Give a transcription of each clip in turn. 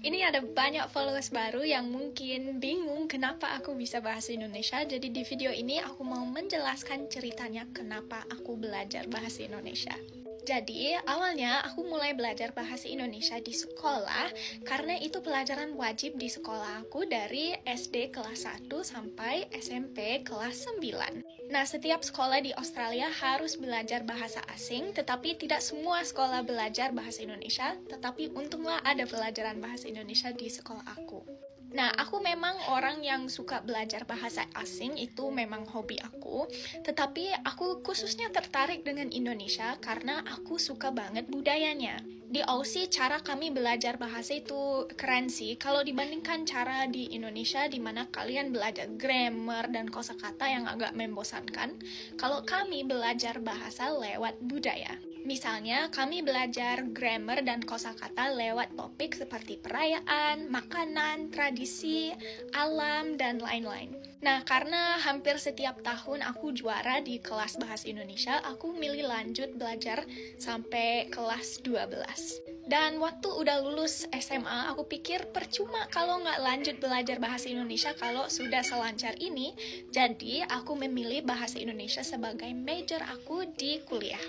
Ini ada banyak followers baru yang mungkin bingung kenapa aku bisa bahasa Indonesia. Jadi di video ini aku mau menjelaskan ceritanya kenapa aku belajar bahasa Indonesia. Jadi, awalnya aku mulai belajar bahasa Indonesia di sekolah karena itu pelajaran wajib di sekolah aku dari SD kelas 1 sampai SMP kelas 9. Nah, setiap sekolah di Australia harus belajar bahasa asing, tetapi tidak semua sekolah belajar bahasa Indonesia, tetapi untunglah ada pelajaran bahasa Indonesia di sekolah aku. Nah, aku memang orang yang suka belajar bahasa asing, itu memang hobi aku. Tetapi aku khususnya tertarik dengan Indonesia karena aku suka banget budayanya. Di Aussie, cara kami belajar bahasa itu keren sih. Kalau dibandingkan cara di Indonesia, di mana kalian belajar grammar dan kosakata yang agak membosankan, kalau kami belajar bahasa lewat budaya. Misalnya, kami belajar grammar dan kosakata lewat topik seperti perayaan, makanan, tradisi, alam, dan lain-lain. Nah, karena hampir setiap tahun aku juara di kelas bahasa Indonesia, aku milih lanjut belajar sampai kelas 12. Dan waktu udah lulus SMA, aku pikir percuma kalau nggak lanjut belajar bahasa Indonesia kalau sudah selancar ini. Jadi, aku memilih bahasa Indonesia sebagai major aku di kuliah.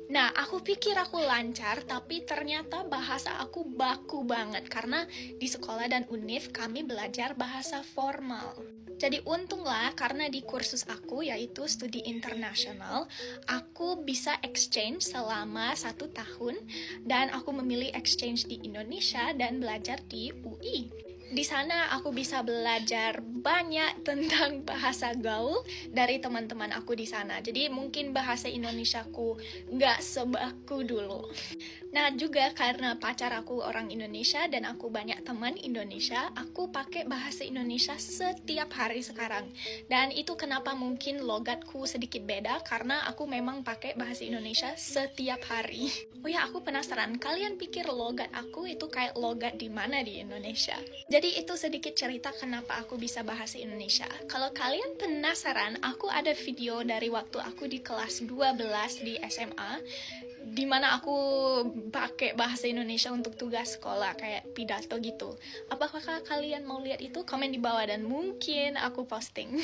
Nah, aku pikir aku lancar, tapi ternyata bahasa aku baku banget karena di sekolah dan univ kami belajar bahasa formal. Jadi untunglah karena di kursus aku yaitu studi internasional, aku bisa exchange selama 1 tahun dan aku memilih exchange di Indonesia dan belajar di UI. Di sana aku bisa belajar banyak tentang bahasa gaul dari teman-teman aku di sana. Jadi mungkin bahasa Indonesiaku nggak sebaku dulu. Nah, juga karena pacar aku orang Indonesia dan aku banyak teman Indonesia, aku pakai bahasa Indonesia setiap hari sekarang. Dan itu kenapa mungkin logatku sedikit beda, karena aku memang pakai bahasa Indonesia setiap hari. Oh ya, aku penasaran, kalian pikir logat aku itu kayak logat di mana di Indonesia? Jadi itu sedikit cerita kenapa aku bisa bahasa Indonesia. Kalau kalian penasaran, aku ada video dari waktu aku di kelas 12 di SMA, di mana aku pakai bahasa Indonesia untuk tugas sekolah kayak pidato gitu. Apakah kalian mau lihat itu? Komen di bawah dan mungkin aku posting.